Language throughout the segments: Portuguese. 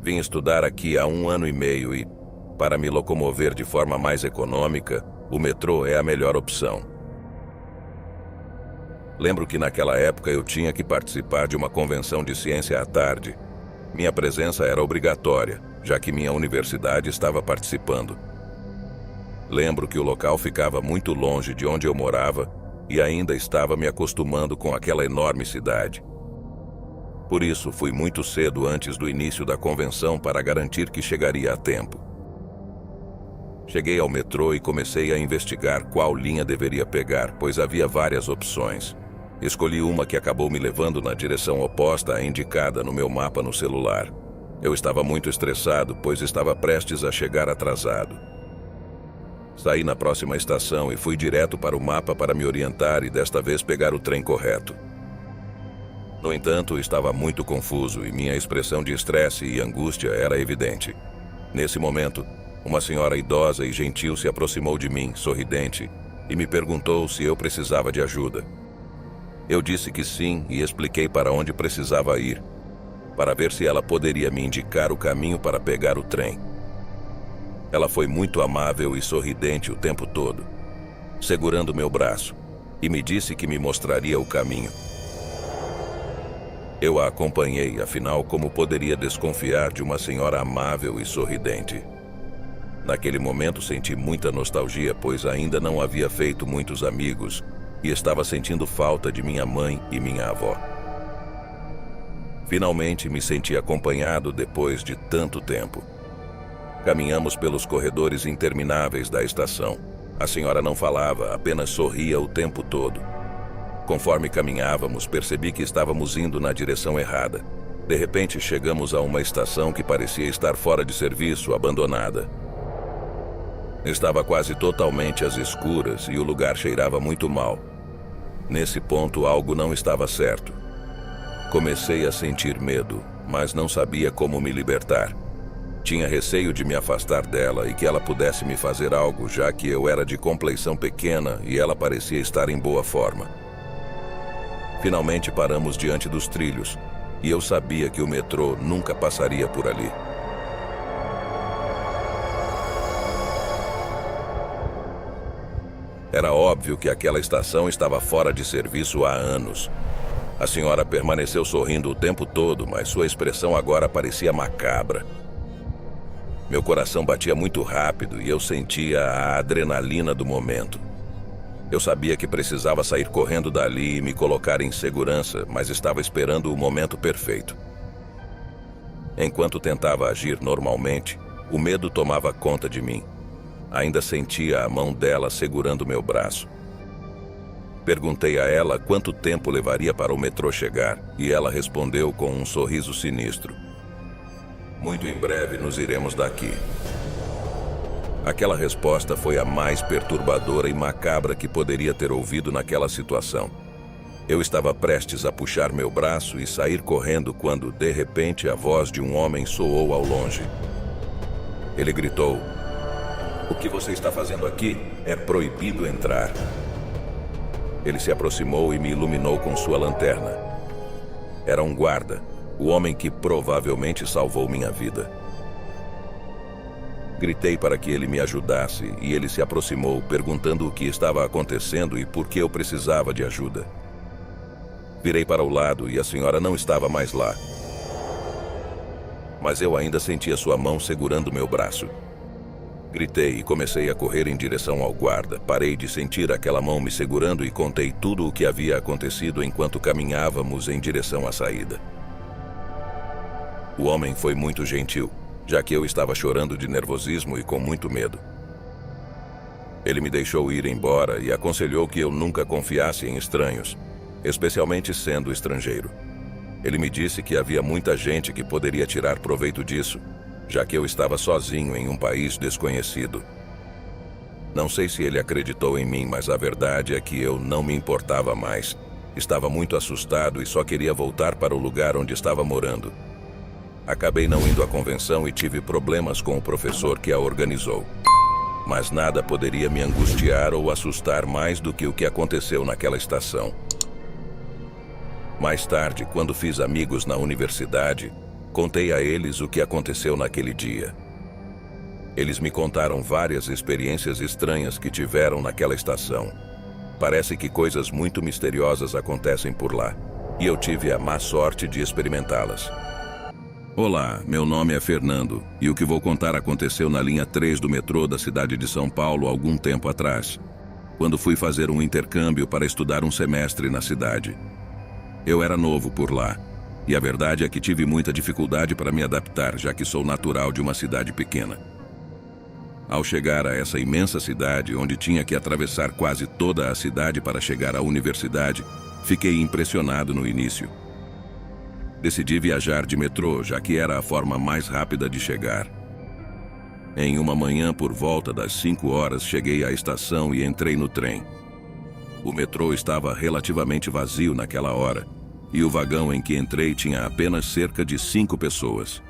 Vim estudar aqui há 1 ano e meio e, para me locomover de forma mais econômica, o metrô é a melhor opção. Lembro que naquela época eu tinha que participar de uma convenção de ciência à tarde. Minha presença era obrigatória, já que minha universidade estava participando. Lembro que o local ficava muito longe de onde eu morava e ainda estava me acostumando com aquela enorme cidade. Por isso, fui muito cedo antes do início da convenção para garantir que chegaria a tempo. Cheguei ao metrô e comecei a investigar qual linha deveria pegar, pois havia várias opções. Escolhi uma que acabou me levando na direção oposta à indicada no meu mapa no celular. Eu estava muito estressado, pois estava prestes a chegar atrasado. Saí na próxima estação e fui direto para o mapa para me orientar e desta vez pegar o trem correto. No entanto, estava muito confuso e minha expressão de estresse e angústia era evidente. Nesse momento, uma senhora idosa e gentil se aproximou de mim, sorridente, e me perguntou se eu precisava de ajuda. Eu disse que sim e expliquei para onde precisava ir, para ver se ela poderia me indicar o caminho para pegar o trem. Ela foi muito amável e sorridente o tempo todo, segurando meu braço, e me disse que me mostraria o caminho. Eu a acompanhei, afinal, como poderia desconfiar de uma senhora amável e sorridente? Naquele momento senti muita nostalgia, pois ainda não havia feito muitos amigos e estava sentindo falta de minha mãe e minha avó. Finalmente me senti acompanhado depois de tanto tempo. Caminhamos pelos corredores intermináveis da estação. A senhora não falava, apenas sorria o tempo todo. Conforme caminhávamos, percebi que estávamos indo na direção errada. De repente, chegamos a uma estação que parecia estar fora de serviço, abandonada. Estava quase totalmente às escuras e o lugar cheirava muito mal. Nesse ponto, algo não estava certo. Comecei a sentir medo, mas não sabia como me libertar. Tinha receio de me afastar dela e que ela pudesse me fazer algo, já que eu era de compleição pequena e ela parecia estar em boa forma. Finalmente paramos diante dos trilhos, e eu sabia que o metrô nunca passaria por ali. Era óbvio que aquela estação estava fora de serviço há anos. A senhora permaneceu sorrindo o tempo todo, mas sua expressão agora parecia macabra. Meu coração batia muito rápido e eu sentia a adrenalina do momento. Eu sabia que precisava sair correndo dali e me colocar em segurança, mas estava esperando o momento perfeito. Enquanto tentava agir normalmente, o medo tomava conta de mim. Ainda sentia a mão dela segurando meu braço. Perguntei a ela quanto tempo levaria para o metrô chegar, e ela respondeu com um sorriso sinistro: "Muito em breve nos iremos daqui." Aquela resposta foi a mais perturbadora e macabra que poderia ter ouvido naquela situação. Eu estava prestes a puxar meu braço e sair correndo quando, de repente, a voz de um homem soou ao longe. Ele gritou: "O que você está fazendo aqui? É proibido entrar." Ele se aproximou e me iluminou com sua lanterna. Era um guarda, o homem que provavelmente salvou minha vida. Gritei para que ele me ajudasse e ele se aproximou, perguntando o que estava acontecendo e por que eu precisava de ajuda. Virei para o lado e a senhora não estava mais lá. Mas eu ainda sentia sua mão segurando meu braço. Gritei e comecei a correr em direção ao guarda. Parei de sentir aquela mão me segurando e contei tudo o que havia acontecido enquanto caminhávamos em direção à saída. O homem foi muito gentil, já que eu estava chorando de nervosismo e com muito medo. Ele me deixou ir embora e aconselhou que eu nunca confiasse em estranhos, especialmente sendo estrangeiro. Ele me disse que havia muita gente que poderia tirar proveito disso, já que eu estava sozinho em um país desconhecido. Não sei se ele acreditou em mim, mas a verdade é que eu não me importava mais. Estava muito assustado e só queria voltar para o lugar onde estava morando. Acabei não indo à convenção e tive problemas com o professor que a organizou. Mas nada poderia me angustiar ou assustar mais do que o que aconteceu naquela estação. Mais tarde, quando fiz amigos na universidade, Contei a eles o que aconteceu naquele dia. Eles me contaram várias experiências estranhas que tiveram naquela estação. Parece que coisas muito misteriosas acontecem por lá, e eu tive a má sorte de experimentá-las. Olá, meu nome é Fernando, e o que vou contar aconteceu na linha 3 do metrô da cidade de São Paulo algum tempo atrás, quando fui fazer um intercâmbio para estudar um semestre na cidade. Eu era novo por lá, e a verdade é que tive muita dificuldade para me adaptar, já que sou natural de uma cidade pequena. Ao chegar a essa imensa cidade, onde tinha que atravessar quase toda a cidade para chegar à universidade, fiquei impressionado no início. Decidi viajar de metrô, já que era a forma mais rápida de chegar. Em uma manhã, por volta das 5 horas, cheguei à estação e entrei no trem. O metrô estava relativamente vazio naquela hora, e o vagão em que entrei tinha apenas cerca de 5 pessoas.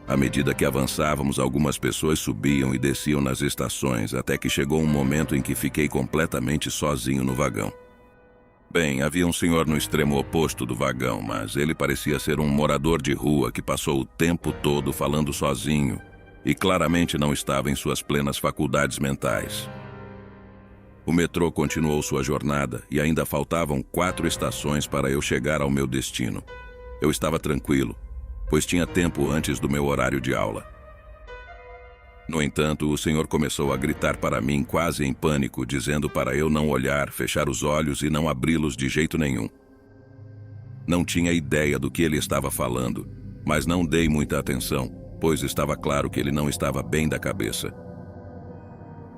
À medida que avançávamos, algumas pessoas subiam e desciam nas estações, até que chegou um momento em que fiquei completamente sozinho no vagão. Bem, havia um senhor no extremo oposto do vagão, mas ele parecia ser um morador de rua que passou o tempo todo falando sozinho e claramente não estava em suas plenas faculdades mentais. O metrô continuou sua jornada e ainda faltavam 4 estações para eu chegar ao meu destino. Eu estava tranquilo, pois tinha tempo antes do meu horário de aula. No entanto, o senhor começou a gritar para mim quase em pânico, dizendo para eu não olhar, fechar os olhos e não abri-los de jeito nenhum. Não tinha ideia do que ele estava falando, mas não dei muita atenção, pois estava claro que ele não estava bem da cabeça.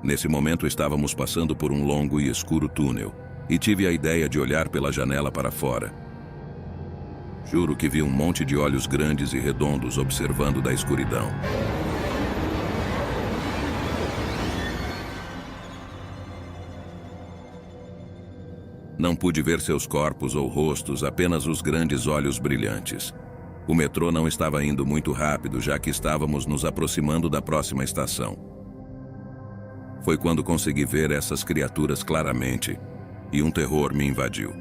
Nesse momento estávamos passando por um longo e escuro túnel, e tive a ideia de olhar pela janela para fora. Juro que vi um monte de olhos grandes e redondos observando da escuridão. Não pude ver seus corpos ou rostos, apenas os grandes olhos brilhantes. O metrô não estava indo muito rápido, já que estávamos nos aproximando da próxima estação. Foi quando consegui ver essas criaturas claramente, e um terror me invadiu.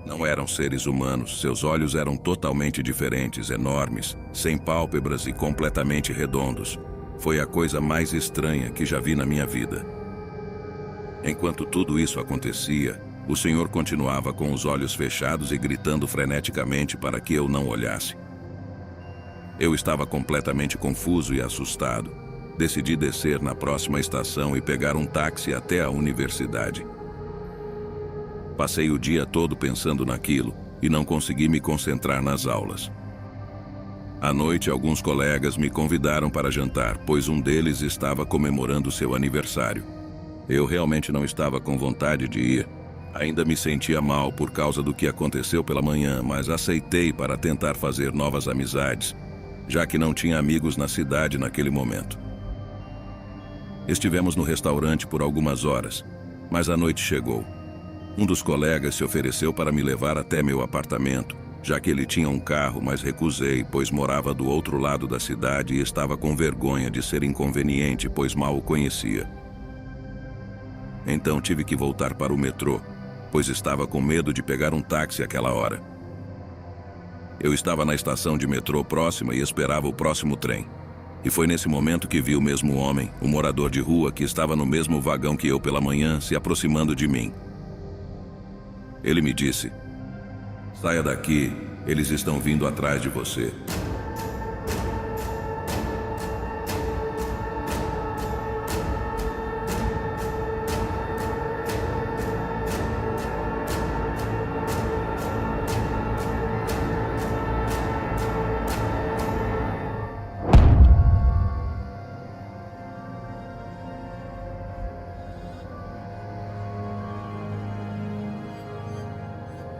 Não eram seres humanos, seus olhos eram totalmente diferentes, enormes, sem pálpebras e completamente redondos. Foi a coisa mais estranha que já vi na minha vida. Enquanto tudo isso acontecia, o senhor continuava com os olhos fechados e gritando freneticamente para que eu não olhasse. Eu estava completamente confuso e assustado. Decidi descer na próxima estação e pegar um táxi até a universidade. Passei o dia todo pensando naquilo e não consegui me concentrar nas aulas. À noite, alguns colegas me convidaram para jantar, pois um deles estava comemorando seu aniversário. Eu realmente não estava com vontade de ir. Ainda me sentia mal por causa do que aconteceu pela manhã, mas aceitei para tentar fazer novas amizades, já que não tinha amigos na cidade naquele momento. Estivemos no restaurante por algumas horas, mas a noite chegou. Um dos colegas se ofereceu para me levar até meu apartamento, já que ele tinha um carro, mas recusei, pois morava do outro lado da cidade e estava com vergonha de ser inconveniente, pois mal o conhecia. Então tive que voltar para o metrô, pois estava com medo de pegar um táxi àquela hora. Eu estava na estação de metrô próxima e esperava o próximo trem. E foi nesse momento que vi o mesmo homem, um morador de rua que estava no mesmo vagão que eu pela manhã, se aproximando de mim. Ele me disse: "Saia daqui, eles estão vindo atrás de você."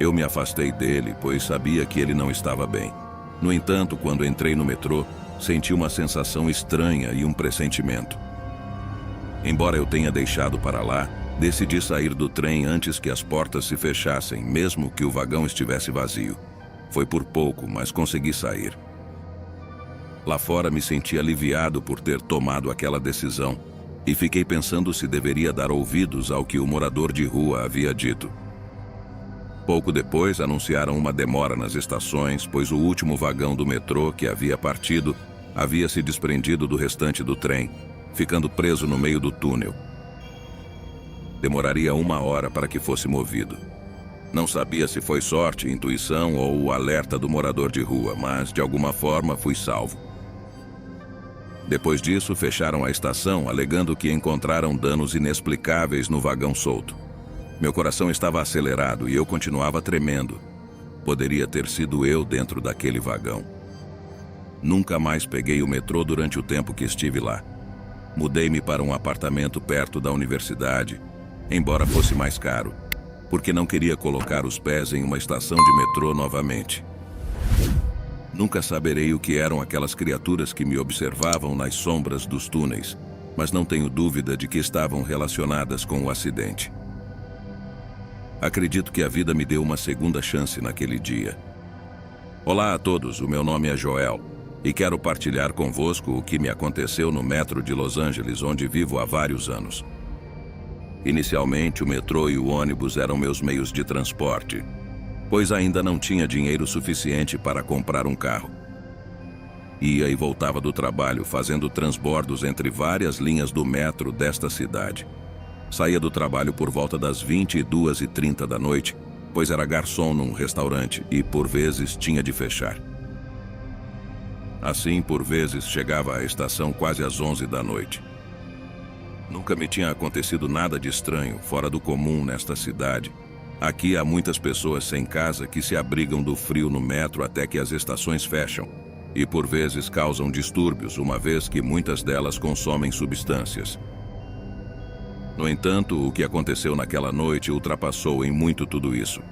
Eu me afastei dele, pois sabia que ele não estava bem. No entanto, quando entrei no metrô, senti uma sensação estranha e um pressentimento. Embora eu tenha deixado para lá, decidi sair do trem antes que as portas se fechassem, mesmo que o vagão estivesse vazio. Foi por pouco, mas consegui sair. Lá fora me senti aliviado por ter tomado aquela decisão e fiquei pensando se deveria dar ouvidos ao que o morador de rua havia dito. Pouco depois, anunciaram uma demora nas estações, pois o último vagão do metrô que havia partido havia se desprendido do restante do trem, ficando preso no meio do túnel. Demoraria 1 hora para que fosse movido. Não sabia se foi sorte, intuição ou o alerta do morador de rua, mas de alguma forma fui salvo. Depois disso, fecharam a estação, alegando que encontraram danos inexplicáveis no vagão solto. Meu coração estava acelerado e eu continuava tremendo. Poderia ter sido eu dentro daquele vagão. Nunca mais peguei o metrô durante o tempo que estive lá. Mudei-me para um apartamento perto da universidade, embora fosse mais caro, porque não queria colocar os pés em uma estação de metrô novamente. Nunca saberei o que eram aquelas criaturas que me observavam nas sombras dos túneis, mas não tenho dúvida de que estavam relacionadas com o acidente. Acredito que a vida me deu uma segunda chance naquele dia. Olá a todos, o meu nome é Joel e quero partilhar convosco o que me aconteceu no metro de Los Angeles, onde vivo há vários anos. Inicialmente, o metrô e o ônibus eram meus meios de transporte, pois ainda não tinha dinheiro suficiente para comprar um carro. Ia e voltava do trabalho fazendo transbordos entre várias linhas do metro desta cidade. Saía do trabalho por volta das 22h30 da noite, pois era garçom num restaurante e, por vezes, tinha de fechar. Assim, por vezes, chegava à estação quase às 11 da noite. Nunca me tinha acontecido nada de estranho, fora do comum nesta cidade. Aqui há muitas pessoas sem casa que se abrigam do frio no metro até que as estações fecham, e por vezes causam distúrbios, uma vez que muitas delas consomem substâncias. No entanto, o que aconteceu naquela noite ultrapassou em muito tudo isso.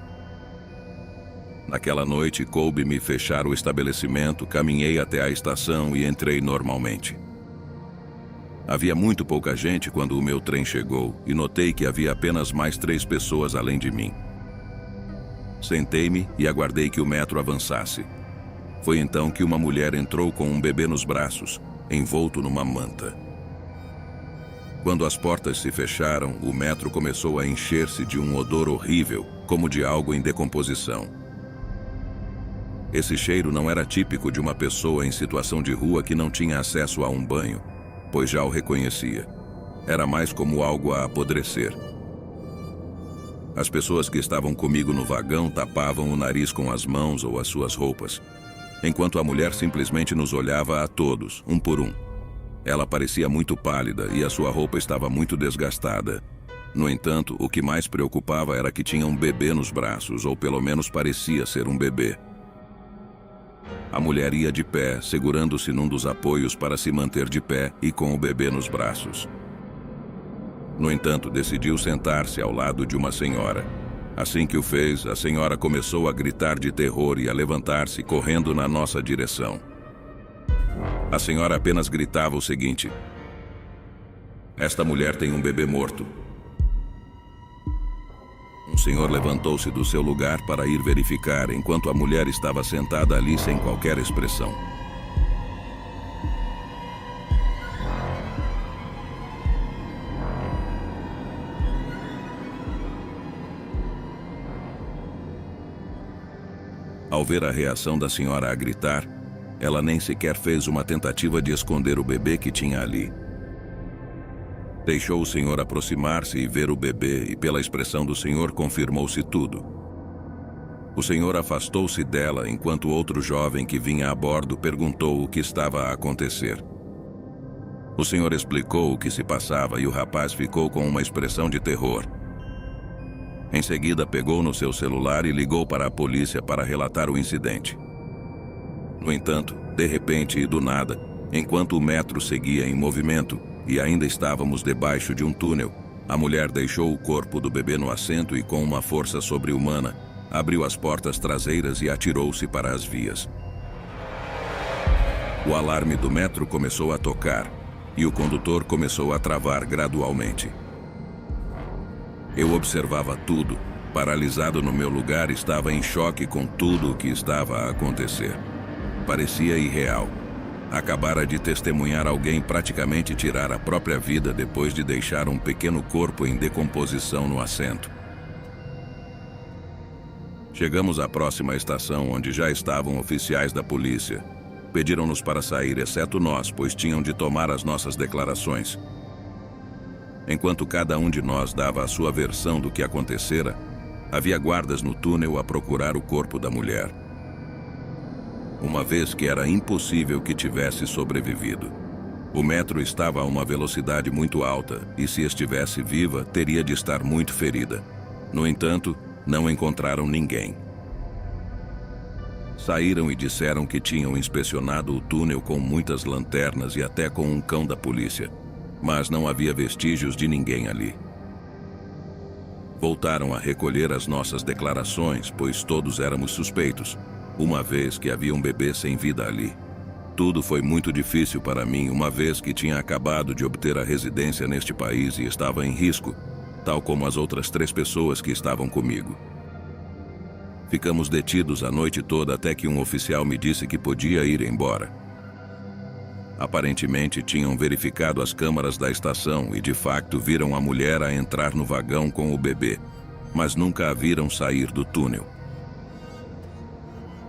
Naquela noite, coube-me fechar o estabelecimento, caminhei até a estação e entrei normalmente. Havia muito pouca gente quando o meu trem chegou e notei que havia apenas mais 3 pessoas além de mim. Sentei-me e aguardei que o metro avançasse. Foi então que uma mulher entrou com um bebê nos braços, envolto numa manta. Quando as portas se fecharam, o metro começou a encher-se de um odor horrível, como de algo em decomposição. Esse cheiro não era típico de uma pessoa em situação de rua que não tinha acesso a um banho, pois já o reconhecia. Era mais como algo a apodrecer. As pessoas que estavam comigo no vagão tapavam o nariz com as mãos ou as suas roupas, enquanto a mulher simplesmente nos olhava a todos, um por um. Ela parecia muito pálida e a sua roupa estava muito desgastada. No entanto, o que mais preocupava era que tinha um bebê nos braços, ou pelo menos parecia ser um bebê. A mulher ia de pé, segurando-se num dos apoios para se manter de pé e com o bebê nos braços. No entanto, decidiu sentar-se ao lado de uma senhora. Assim que o fez, a senhora começou a gritar de terror e a levantar-se, correndo na nossa direção. A senhora apenas gritava o seguinte: "Esta mulher tem um bebê morto." Um senhor levantou-se do seu lugar para ir verificar, enquanto a mulher estava sentada ali sem qualquer expressão. Ao ver a reação da senhora a gritar, ela nem sequer fez uma tentativa de esconder o bebê que tinha ali. Deixou o senhor aproximar-se e ver o bebê, e pela expressão do senhor confirmou-se tudo. O senhor afastou-se dela enquanto outro jovem que vinha a bordo perguntou o que estava a acontecer. O senhor explicou o que se passava e o rapaz ficou com uma expressão de terror. Em seguida, pegou no seu celular e ligou para a polícia para relatar o incidente. No entanto, de repente e do nada, enquanto o metro seguia em movimento e ainda estávamos debaixo de um túnel, a mulher deixou o corpo do bebê no assento e, com uma força sobre-humana, abriu as portas traseiras e atirou-se para as vias. O alarme do metro começou a tocar e o condutor começou a travar gradualmente. Eu observava tudo, paralisado no meu lugar, estava em choque com tudo o que estava a acontecer. Parecia irreal. Acabara de testemunhar alguém praticamente tirar a própria vida depois de deixar um pequeno corpo em decomposição no assento. Chegamos à próxima estação, onde já estavam oficiais da polícia. Pediram-nos para sair, exceto nós, pois tinham de tomar as nossas declarações. Enquanto cada um de nós dava a sua versão do que acontecera, havia guardas no túnel a procurar o corpo da mulher, uma vez que era impossível que tivesse sobrevivido. O metro estava a uma velocidade muito alta e, se estivesse viva, teria de estar muito ferida. No entanto, não encontraram ninguém. Saíram e disseram que tinham inspecionado o túnel com muitas lanternas e até com um cão da polícia, mas não havia vestígios de ninguém ali. Voltaram a recolher as nossas declarações, pois todos éramos suspeitos, uma vez que havia um bebê sem vida ali. Tudo foi muito difícil para mim, uma vez que tinha acabado de obter a residência neste país e estava em risco, tal como as outras 3 pessoas que estavam comigo. Ficamos detidos a noite toda até que um oficial me disse que podia ir embora. Aparentemente tinham verificado as câmaras da estação e de facto viram a mulher a entrar no vagão com o bebê, mas nunca a viram sair do túnel.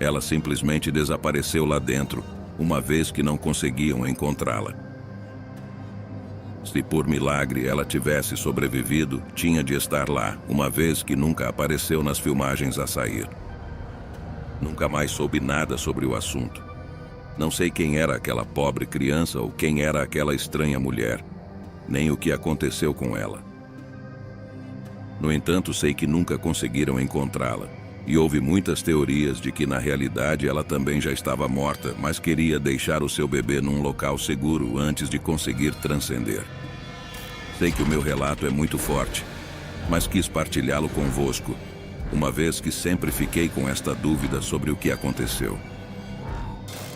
Ela simplesmente desapareceu lá dentro, uma vez que não conseguiam encontrá-la. Se por milagre ela tivesse sobrevivido, tinha de estar lá, uma vez que nunca apareceu nas filmagens a sair. Nunca mais soube nada sobre o assunto. Não sei quem era aquela pobre criança ou quem era aquela estranha mulher, nem o que aconteceu com ela. No entanto, sei que nunca conseguiram encontrá-la, e houve muitas teorias de que na realidade ela também já estava morta, mas queria deixar o seu bebê num local seguro antes de conseguir transcender. Sei que o meu relato é muito forte, mas quis partilhá-lo convosco, uma vez que sempre fiquei com esta dúvida sobre o que aconteceu.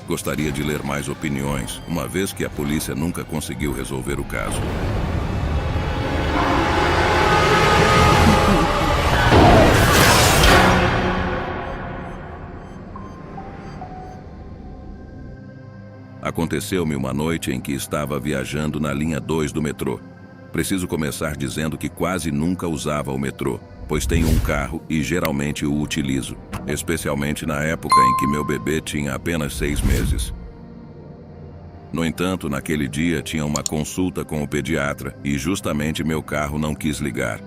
Gostaria de ler mais opiniões, uma vez que a polícia nunca conseguiu resolver o caso. Aconteceu-me uma noite em que estava viajando na linha 2 do metrô. Preciso começar dizendo que quase nunca usava o metrô, pois tenho um carro e geralmente o utilizo, especialmente na época em que meu bebê tinha apenas 6 meses. No entanto, naquele dia tinha uma consulta com o pediatra e justamente meu carro não quis ligar.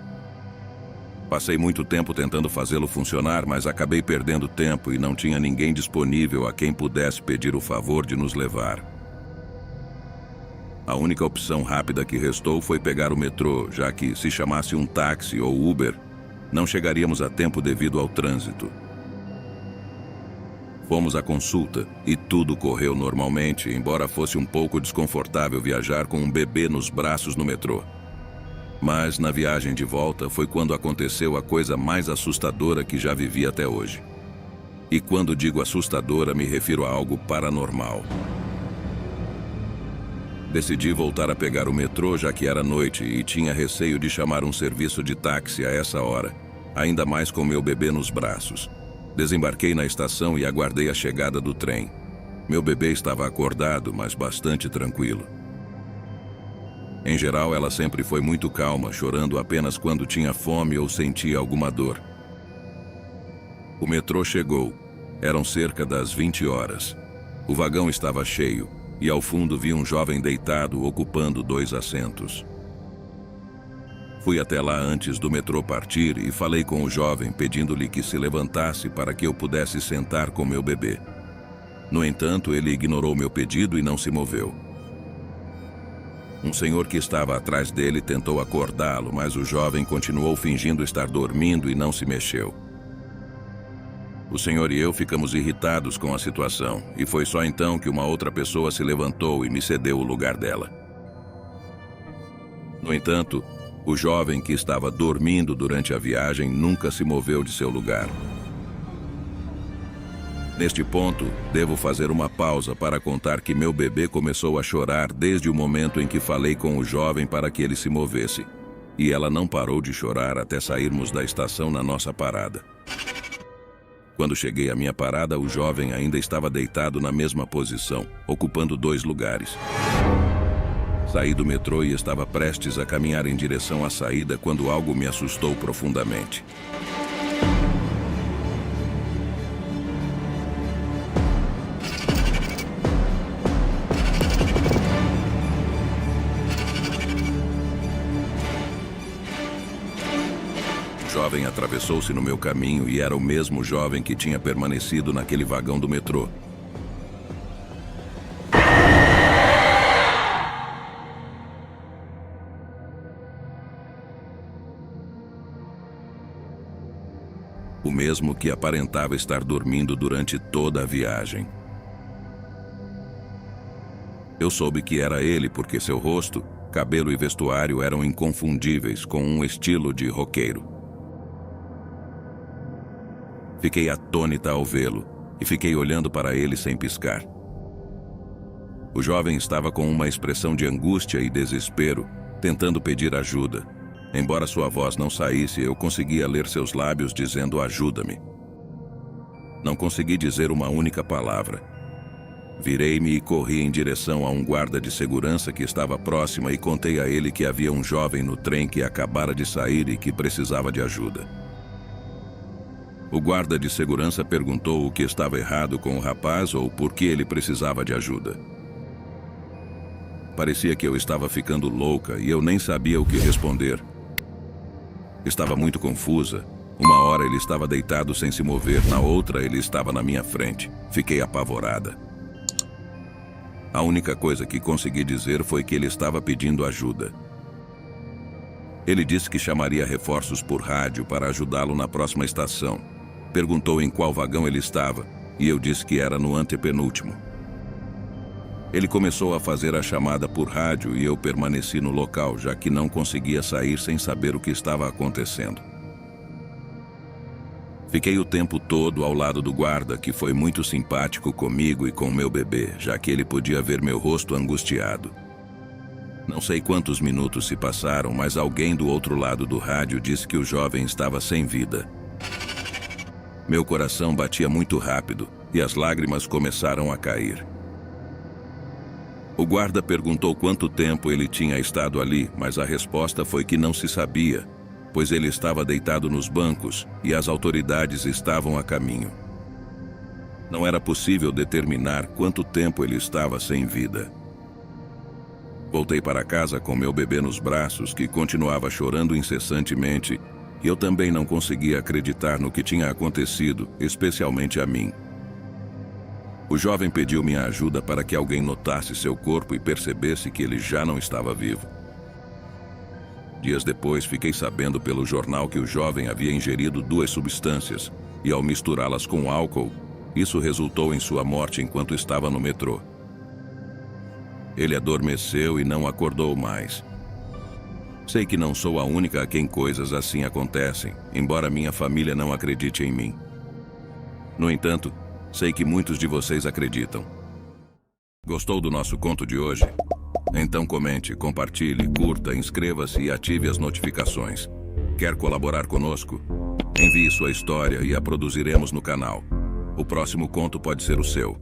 Passei muito tempo tentando fazê-lo funcionar, mas acabei perdendo tempo e não tinha ninguém disponível a quem pudesse pedir o favor de nos levar. A única opção rápida que restou foi pegar o metrô, já que, se chamasse um táxi ou Uber, não chegaríamos a tempo devido ao trânsito. Fomos à consulta e tudo correu normalmente, embora fosse um pouco desconfortável viajar com um bebê nos braços no metrô. Mas na viagem de volta foi quando aconteceu a coisa mais assustadora que já vivi até hoje. E quando digo assustadora, me refiro a algo paranormal. Decidi voltar a pegar o metrô, já que era noite e tinha receio de chamar um serviço de táxi a essa hora, ainda mais com meu bebê nos braços. Desembarquei na estação e aguardei a chegada do trem. Meu bebê estava acordado, mas bastante tranquilo. Em geral, ela sempre foi muito calma, chorando apenas quando tinha fome ou sentia alguma dor. O metrô chegou. Eram cerca das 20 horas. O vagão estava cheio, e ao fundo vi um jovem deitado ocupando 2 assentos. Fui até lá antes do metrô partir e falei com o jovem, pedindo-lhe que se levantasse para que eu pudesse sentar com meu bebê. No entanto, ele ignorou meu pedido e não se moveu. Um senhor que estava atrás dele tentou acordá-lo, mas o jovem continuou fingindo estar dormindo e não se mexeu. O senhor e eu ficamos irritados com a situação, e foi só então que uma outra pessoa se levantou e me cedeu o lugar dela. No entanto, o jovem que estava dormindo durante a viagem nunca se moveu de seu lugar. Neste ponto, devo fazer uma pausa para contar que meu bebê começou a chorar desde o momento em que falei com o jovem para que ele se movesse, e ela não parou de chorar até sairmos da estação na nossa parada. Quando cheguei à minha parada, o jovem ainda estava deitado na mesma posição, ocupando 2 lugares. Saí do metrô e estava prestes a caminhar em direção à saída quando algo me assustou profundamente. jovem atravessou-se no meu caminho e era o mesmo jovem que tinha permanecido naquele vagão do metrô. O mesmo que aparentava estar dormindo durante toda a viagem. Eu soube que era ele porque seu rosto, cabelo e vestuário eram inconfundíveis com um estilo de roqueiro. Fiquei atônita ao vê-lo e fiquei olhando para ele sem piscar. O jovem estava com uma expressão de angústia e desespero, tentando pedir ajuda. Embora sua voz não saísse, eu conseguia ler seus lábios dizendo ajuda-me. Não consegui dizer uma única palavra. Virei-me e corri em direção a um guarda de segurança que estava próxima e contei a ele que havia um jovem no trem que acabara de sair e que precisava de ajuda. O guarda de segurança perguntou o que estava errado com o rapaz ou por que ele precisava de ajuda. Parecia que eu estava ficando louca e eu nem sabia o que responder. Estava muito confusa. Uma hora ele estava deitado sem se mover, na outra ele estava na minha frente. Fiquei apavorada. A única coisa que consegui dizer foi que ele estava pedindo ajuda. Ele disse que chamaria reforços por rádio para ajudá-lo na próxima estação. Perguntou em qual vagão ele estava, e eu disse que era no antepenúltimo. Ele começou a fazer a chamada por rádio e eu permaneci no local, já que não conseguia sair sem saber o que estava acontecendo. Fiquei o tempo todo ao lado do guarda, que foi muito simpático comigo e com meu bebê, já que ele podia ver meu rosto angustiado. Não sei quantos minutos se passaram, mas alguém do outro lado do rádio disse que o jovem estava sem vida. Meu coração batia muito rápido e as lágrimas começaram a cair. O guarda perguntou quanto tempo ele tinha estado ali, mas a resposta foi que não se sabia, pois ele estava deitado nos bancos e as autoridades estavam a caminho. Não era possível determinar quanto tempo ele estava sem vida. Voltei para casa com meu bebê nos braços, que continuava chorando incessantemente, e eu também não conseguia acreditar no que tinha acontecido, especialmente a mim. O jovem pediu minha ajuda para que alguém notasse seu corpo e percebesse que ele já não estava vivo. Dias depois, fiquei sabendo pelo jornal que o jovem havia ingerido 2 substâncias e, ao misturá-las com álcool, isso resultou em sua morte enquanto estava no metrô. Ele adormeceu e não acordou mais. Sei que não sou a única a quem coisas assim acontecem, embora minha família não acredite em mim. No entanto, sei que muitos de vocês acreditam. Gostou do nosso conto de hoje? Então comente, compartilhe, curta, inscreva-se e ative as notificações. Quer colaborar conosco? Envie sua história e a produziremos no canal. O próximo conto pode ser o seu.